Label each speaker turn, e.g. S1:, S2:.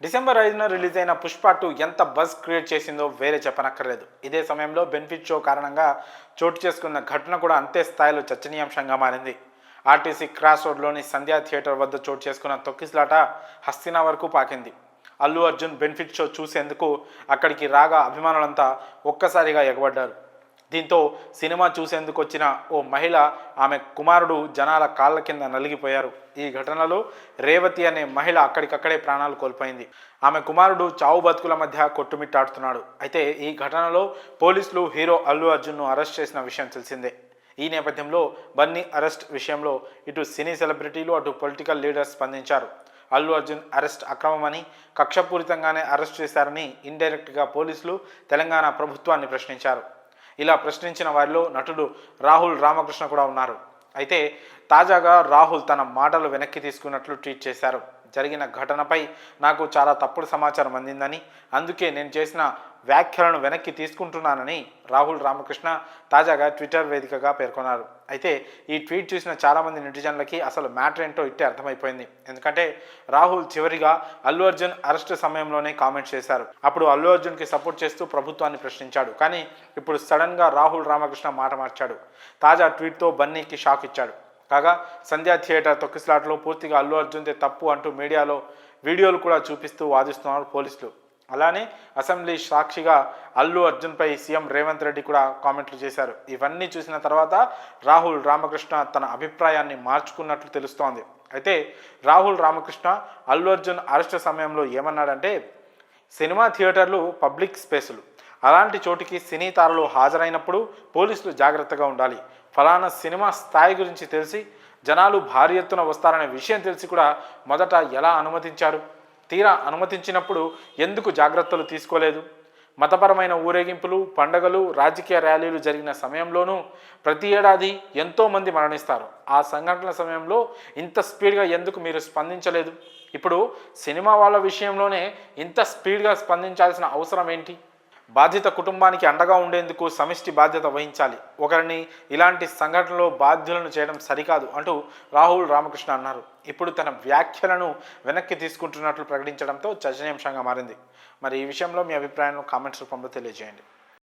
S1: December 5న release అయిన పుష్ప 2 ఎంత buzz create చేసిందో వేరే చెప్పనక్కర్లేదు. ఇదే సమయంలో బెనిఫిట్ షో కారణంగా చోటు చేసుకున్న ఘటన కూడా అంతే స్థాయిలో చర్చనీయాంశంగా మారింది. ఆర్టీసీ క్రాస్ రోడ్లోని సంధ్యా థియేటర్ వద్ద చోటు చేసుకున్న తొక్కిసలాట హస్తినా వరకు పాకింది. అల్లు అర్జున్ బెనిఫిట్ షో చూసేందుకు అక్కడికి రాగా అభిమానులంతా ఒక్కసారిగా ఎగబడ్డారు. దీంతో సినిమా చూసేందుకు వచ్చిన ఓ మహిళ ఆమె కుమారుడు జనాల కాళ్ళ కింద నలిగిపోయారు. ఈ ఘటనలో రేవతి అనే మహిళ అక్కడికక్కడే ప్రాణాలు కోల్పోయింది. ఆమె కుమారుడు చావు బతుకుల మధ్య కొట్టుమిట్టాడుతున్నాడు. అయితే ఈ ఘటనలో పోలీసులు హీరో అల్లు అర్జున్ను అరెస్ట్ చేసిన విషయం తెలిసిందే. ఈ నేపథ్యంలో బన్నీ అరెస్ట్ విషయంలో ఇటు సినీ సెలబ్రిటీలు అటు పొలిటికల్ లీడర్స్ స్పందించారు. అల్లు అర్జున్ అరెస్ట్ అక్రమమని, కక్షపూరితంగానే అరెస్ట్ చేశారని ఇండైరెక్ట్గా పోలీసులు తెలంగాణ ప్రభుత్వాన్ని ప్రశ్నించారు. ఇలా ప్రశ్నించిన వారిలో నటుడు రాహుల్ రామకృష్ణ కూడా ఉన్నారు. అయితే తాజాగా రాహుల్ తన మాటలు వెనక్కి తీసుకున్నట్లు ట్వీట్ చేశారు. జరిగిన ఘటనపై నాకు చాలా తప్పుడు సమాచారం అందిందని, అందుకే నేను చేసిన వ్యాఖ్యలను వెనక్కి తీసుకుంటున్నానని రాహుల్ రామకృష్ణ తాజాగా ట్విట్టర్ వేదికగా పేర్కొన్నారు. అయితే ఈ ట్వీట్ చూసిన చాలామంది నెటిజన్లకి అసలు మ్యాటర్ ఏంటో ఇట్టే అర్థమైపోయింది. ఎందుకంటే రాహుల్ చివరిగా అల్లు అర్జున్ అరెస్ట్ సమయంలోనే కామెంట్స్ చేశారు. అప్పుడు అల్లు అర్జున్కి సపోర్ట్ చేస్తూ ప్రభుత్వాన్ని ప్రశ్నించాడు. కానీ ఇప్పుడు సడన్గా రాహుల్ రామకృష్ణ మాట మార్చాడు. తాజా ట్వీట్తో బన్నీకి షాక్ ఇచ్చాడు. కాగా సంధ్యా థియేటర్ తొక్కిసలాటలో పూర్తిగా అల్లు అర్జున్దే తప్పు అంటూ మీడియాలో వీడియోలు కూడా చూపిస్తూ వాదిస్తున్నారు పోలీసులు. అలానే అసెంబ్లీ సాక్షిగా అల్లు అర్జున్పై సీఎం రేవంత్ రెడ్డి కూడా కామెంట్లు చేశారు. ఇవన్నీ చూసిన తర్వాత రాహుల్ రామకృష్ణ తన అభిప్రాయాన్ని మార్చుకున్నట్లు తెలుస్తోంది. అయితే రాహుల్ రామకృష్ణ అల్లు అర్జున్ అరెస్ట్ సమయంలో ఏమన్నాడంటే, సినిమా థియేటర్లు పబ్లిక్ స్పేసులు, అలాంటి చోటికి సినీ తారలు హాజరైనప్పుడు పోలీసులు జాగ్రత్తగా ఉండాలి. ఫలానా సినిమా స్థాయి గురించి తెలిసి జనాలు భారీ ఎత్తున వస్తారనే విషయం తెలిసి కూడా మొదట ఎలా అనుమతించారు? తీరా అనుమతించినప్పుడు ఎందుకు జాగ్రత్తలు తీసుకోలేదు? మతపరమైన ఊరేగింపులు, పండగలు, రాజకీయ ర్యాలీలు జరిగిన సమయంలోనూ ప్రతి ఏడాది ఎంతోమంది మరణిస్తారు. ఆ సంఘటనల సమయంలో ఇంత స్పీడ్గా ఎందుకు మీరు స్పందించలేదు? ఇప్పుడు సినిమా వాళ్ళ విషయంలోనే ఇంత స్పీడ్గా స్పందించాల్సిన అవసరం ఏంటి? బాధిత కుటుంబానికి అండగా ఉండేందుకు సమిష్టి బాధ్యత వహించాలి. ఒకరిని ఇలాంటి సంఘటనలో బాధ్యులను చేయడం సరికాదు అంటూ రాహుల్ రామకృష్ణ అన్నారు. ఇప్పుడు తన వ్యాఖ్యలను వెనక్కి తీసుకుంటున్నట్లు ప్రకటించడంతో చర్చనీయాంశంగా మారింది. మరి ఈ విషయంలో మీ అభిప్రాయాలను కామెంట్స్ రూపంలో తెలియజేయండి.